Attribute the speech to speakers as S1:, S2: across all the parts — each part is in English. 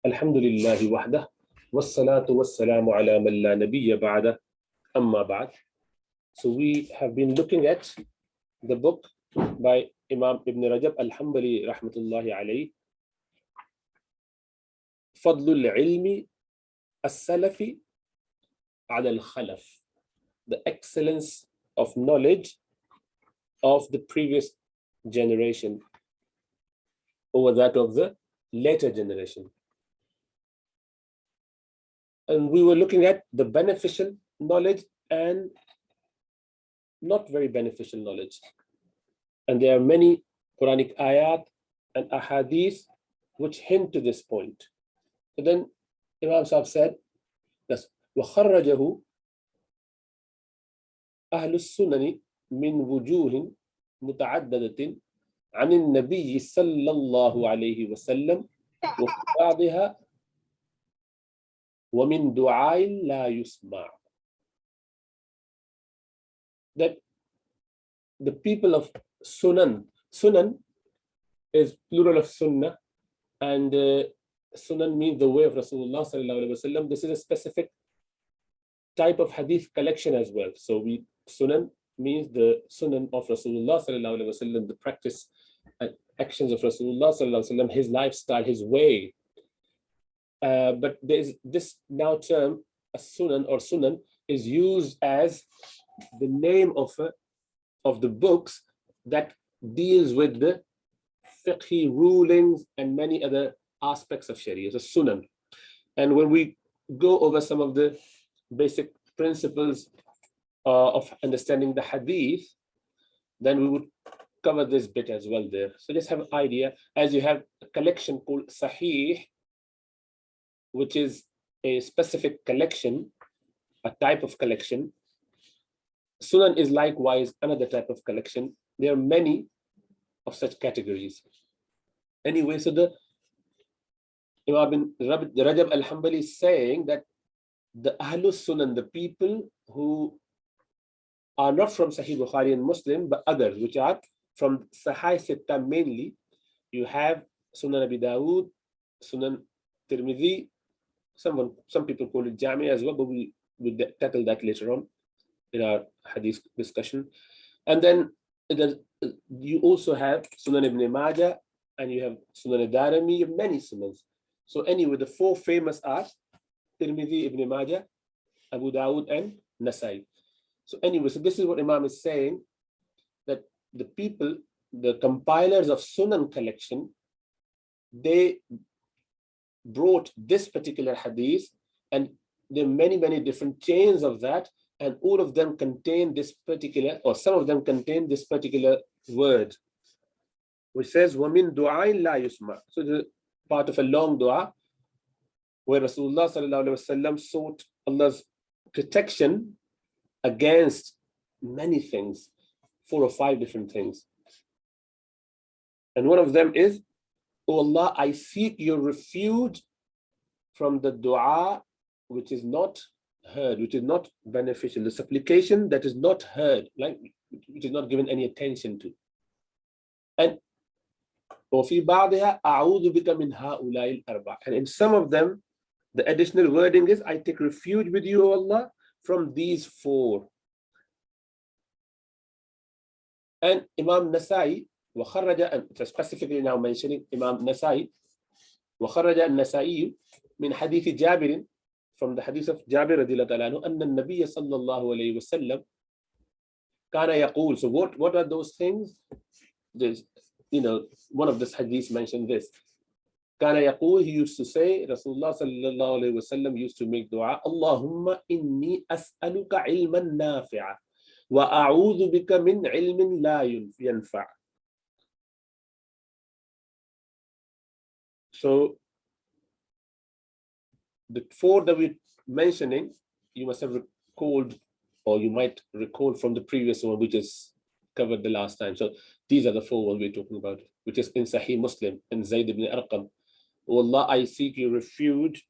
S1: الحمد لله وحده والصلاة والسلام على من لا نبي بعده أما بعد. So we have been looking at the book by Imam Ibn Rajab al-Hanbali rahmatullahi alayhi, فضل العلم السلفي على الخلف, the excellence of knowledge of the previous generation over that of the later generation. And we were looking at the beneficial knowledge and not very beneficial knowledge. And there are many Quranic ayat and ahadith which hint to this point. So then Imam Sahib said, that's وَخَرَّجَهُ أهل السنن من وجوه متعددة عن النبي صلى الله عليه وسلم وفي بعضها ومن دعاء لا يسمع. That the people of Sunan is plural of Sunnah, and Sunan means the way of Rasulullah sallallahu alaihi wasallam. This is a specific type of hadith collection as well. So Sunan means the Sunan of Rasulullah sallallahu alaihi wasallam, the practice and actions of Rasulullah sallallahu alaihi wasallam, his lifestyle, his way. But there's this now term, a Sunan or Sunan, is used as the name of the books that deals with the fiqhi rulings and many other aspects of Sharia, the Sunan. And when we go over some of the basic principles of understanding the hadith, then we would cover this bit as well there. So just have an idea, as you have a collection called Sahih, which is a specific collection, a type of collection. Sunan is likewise another type of collection. There are many of such categories. Anyway, so the Imam Rajab al-Hanbali is saying that the Ahlus Sunan, the people who are not from Sahih Bukhari and Muslim, but others, which are from Sahih Sitta mainly, you have Sunan Abi Dawood, Sunan Tirmidhi, some people call it Jami as well, but we'll tackle that later on in our hadith discussion. And then you also have Sunan Ibn Majah, and you have Sunan Darimi, you have many Sunans. So anyway, the four famous are Tirmidhi, Ibn Majah, Abu Dawud, and Nasai. So anyway, so this is what Imam is saying, that the people, the compilers of Sunan collection, they brought this particular hadith, and there are many, many different chains of that, and all of them contain this particular, or some of them contain this particular word, which says, وَمِن دُعَاءٍ لَا يُسْمَعْ. So the part of a long dua, where Rasulullah sallallahu alaihi wasallam sought Allah's protection against many things, 4 or 5 different things. And one of them is, O Allah, I seek your refuge from the dua which is not heard, which is not beneficial, the supplication that is not heard, like which is not given any attention to. And وَفِي بَعْضِهَا أَعُوذُ بِكَ مِنْ هَؤُلَاءِ الْأَرْبَعِ. And in some of them, the additional wording is, I take refuge with you, O Allah, from these 4. And Imam Nasai, وخرج, and specifically now mentioning Imam Nasai, وخرج النسائي من حديث جابر, from the hadith of Jabir رضي الله تعالى عنه, أن النبي صلى الله عليه وسلم كان يقول. So what are those things? There's, one of this hadith mentioned this. كان يقول, he used to say, Rasulullah صلى الله عليه وسلم used to make dua, اللهم إني أسألك علما نافعا وأعوذ بك من علم لا ينفع. So the 4 that we're mentioning, you must have recalled, or you might recall from the previous one, which is covered the last time. So these are the 4 ones we're talking about, which is in Sahih Muslim, and Zayd ibn Arqam. O Allah, I seek your refuge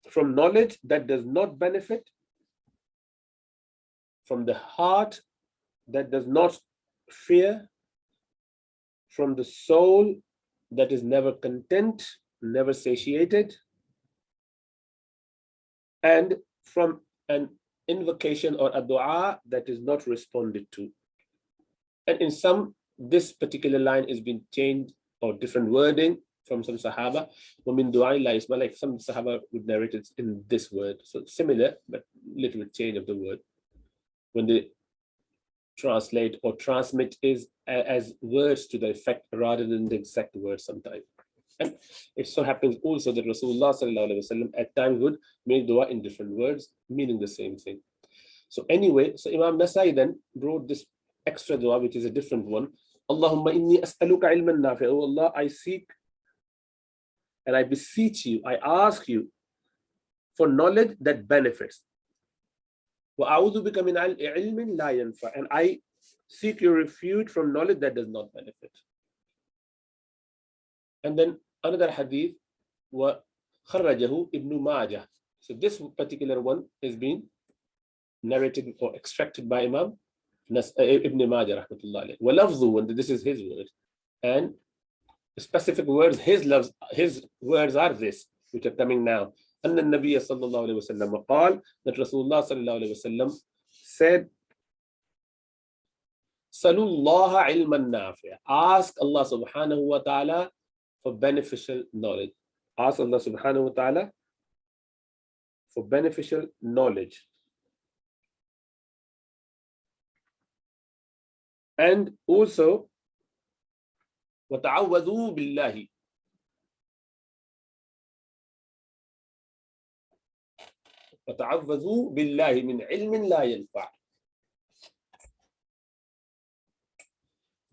S1: from knowledge that does not benefit, from the heart that does not fear, from the soul that is never content, never satiated, and from an invocation or a dua that is not responded to. And in some, this particular line is being changed or different wording from some Sahaba. وَمِن دُعَاءِ اللَّهِ اسْمَ, like some Sahaba would narrate it in this word. So similar, but little change of the word. When they translate or transmit is as words to the effect rather than the exact words sometimes. And it so happens also that Rasulullah sallallahu alaihi wasallam at times would make dua in different words, meaning the same thing. So anyway, so Imam Nasai then wrote this extra dua, which is a different one. Allahumma inni as'aluka ilman nafi'. Oh Allah, I seek and I beseech you, I ask you for knowledge that benefits. وَأَعُوذُ بِكَ مِنْ عِلْمٍ لَا يَنْفَعُ. And I seek your refuge from knowledge that does not benefit. And then another hadith, وَخَرَّجَهُ Ibn Majah. So this particular one is being narrated or extracted by Imam Ibn Majah rahmatullah alayhi. وَلَفْظُ, and this is his word. And specific words, his words are this, which are coming now. أن النبي صلى الله عليه وسلم قال, that Rasulullah صلى الله عليه وسلم said, صلوا الله علما نافع. Ask Allah subhanahu wa ta'ala for beneficial knowledge. Ask Allah subhanahu wa ta'ala for beneficial knowledge. And also, وَتَعَوَّذُوا بِاللَّهِ. وَتَعَوَّذُوا بِاللَّهِ مِنْ عِلْمٍ لَا يَنْفَعُ.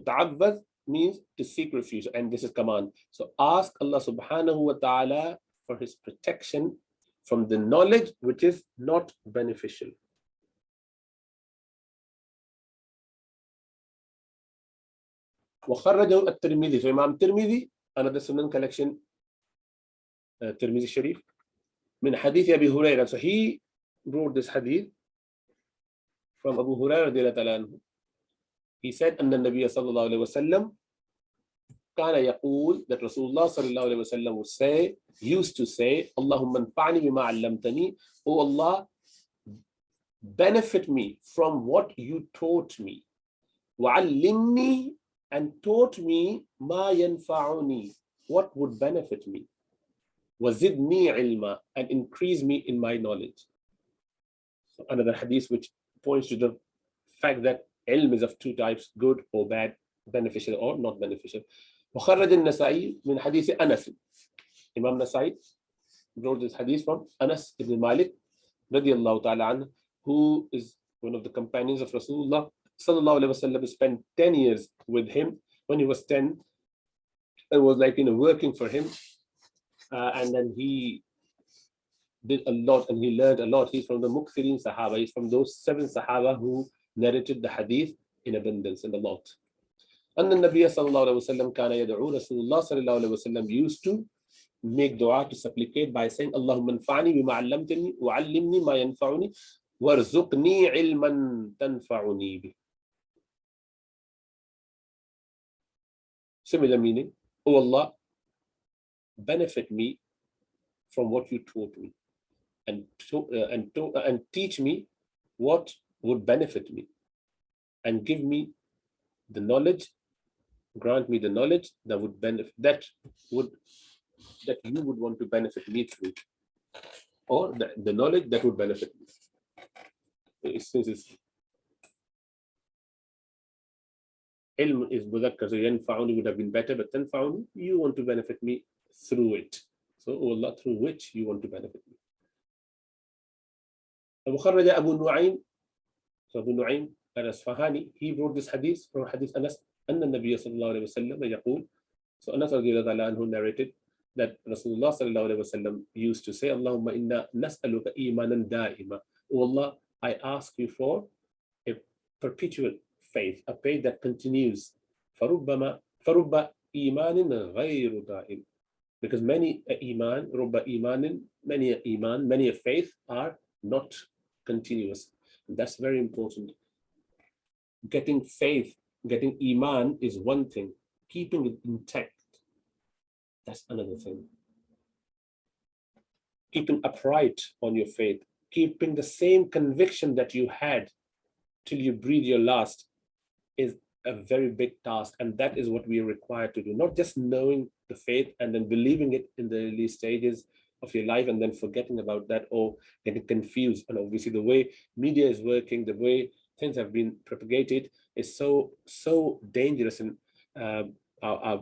S1: وَتَعَوَّذ means to seek refuge, and this is command. So ask Allah subhanahu wa ta'ala for his protection from the knowledge which is not beneficial. وخرجه الترمذي. So Imam Tirmidhi, another Sunan collection, Tirmidhi Sharif, من حديث أبي هريرة. So he wrote this hadith from Abu Hurairah رضي الله تعالى عنه. He said, أن النبي صلى الله عليه وسلم كان يقول, that Rasulullah صلى الله عليه وسلم would say, used to say, اللهم انفعني بما علمتني. Oh Allah, benefit me from what you taught me. وعلمني, and taught me ما ينفعني, what would benefit me. وزدني علما, and increase me in my knowledge. So another hadith which points to the fact that ilm is of two types, good or bad, beneficial or not beneficial. وخرج النسائي من حديث أنس. Imam Nasai wrote this hadith from Anas ibn Malik رضي الله تعالى عنه, who is one of the companions of Rasulullah sallallahu alaihi wasallam. Spent 10 years with him. When he was 10, it was like working for him, and then he did a lot and he learned a lot. He's from the Mukthirin Sahaba. He's from those 7 Sahaba who narrated the hadith in abundance and a lot. And the Nabi sallallahu alaihi wasallam kana yad'u. Rasulullah sallallahu alaihi wasallam used to make dua, to supplicate by saying, Allahumma anfa'ni bima 'allamtani wa 'allimni ma yanfa'uni warzuqni 'ilman tanfa'uni bi. Similar meaning, oh Allah, benefit me from what you taught me, and teach me what would benefit me, and give me the knowledge, grant me the knowledge that would benefit, that you would want to benefit me through, or the knowledge that would benefit me. Since it's ilm is mudakkar, so yanfa'uni would have been better, but tanfa'uni, you want to benefit me through it. So, oh Allah, through which you want to benefit me. Abu Kharraja Abu Nu'aym, so Abu Nu'aym al-Asfahani, he wrote this hadith from hadith Anas, anna Nabiya sallallahu alayhi wa sallam yaqul. So Anas radiallahu anhu narrated that Rasulullah sallallahu alayhi wa sallam used to say, Allahumma inna nas'aluka imanan da'ima. Oh Allah, I ask you for a perpetual faith, a faith that continues. فَرُبَّ إِيمَانٍ غَيْرُ دَائِمٍ. Because many iman, rubba imanin, many a faith are not continuous. And that's very important. Getting faith, getting iman is one thing. Keeping it intact That's another thing. Keeping upright on your faith, keeping the same conviction that you had till you breathe your last is a very big task. And that is what we are required to do. Not just knowing the faith and then believing it in the early stages of your life and then forgetting about that or getting confused. And obviously the way media is working, the way things have been propagated is so dangerous. And our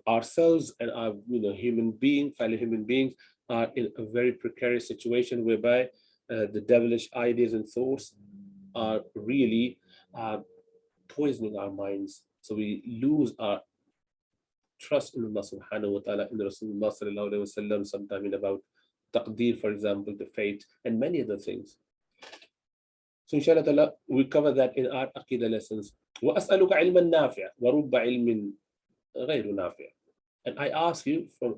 S1: ourselves and our fellow human beings are in a very precarious situation whereby the devilish ideas and thoughts are really poisoning our minds. So we lose our trust in Allah subhanahu wa ta'ala, in Rasulullah sallallahu alayhi wa sallam, sometime in about taqdeer, for example, the fate, and many other things. So inshallah ta'ala, we cover that in our Aqidah lessons. وَأَسْأَلُكَ عِلْمًا نَافِعًا وَرُبَّ عِلْمٍ غَيْرُ نَافِعٍ. And I ask you for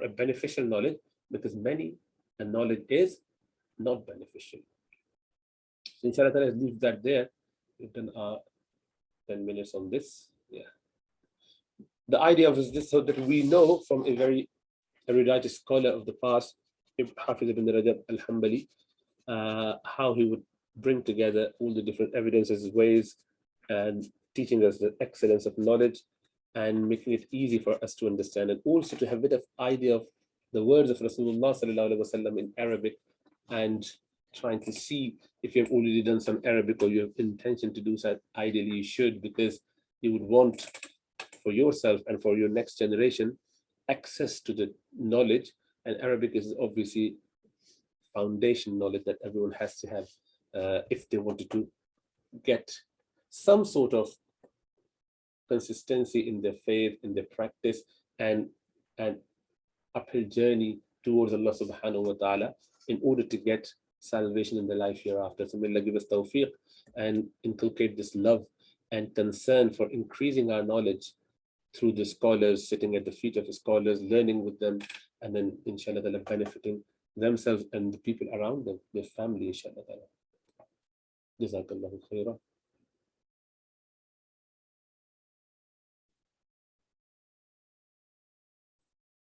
S1: a beneficial knowledge, because many a knowledge is not beneficial. So inshallah ta'ala, leave that there. We've done 10 minutes on this. Yeah. The idea of this so that we know from a very erudite scholar of the past, Hafiz ibn Rajab al-Hanbali, how he would bring together all the different evidences, ways, and teaching us the excellence of knowledge and making it easy for us to understand, and also to have a bit of idea of the words of Rasulullah sallallahu alaihi wasallam in Arabic, and trying to see if you have already done some Arabic or you have intention to do that. Ideally you should, because you would want for yourself and for your next generation access to the knowledge, and Arabic is obviously foundation knowledge that everyone has to have if they wanted to get some sort of consistency in their faith, in their practice, and an uphill journey towards Allah subhanahu wa ta'ala in order to get salvation in the life hereafter. So may Allah give us tawfiq and inculcate this love and concern for increasing our knowledge through the scholars, sitting at the feet of the scholars, learning with them, and then inshallah benefiting themselves and the people around them, their family, inshallah. Jazakallahu khairah.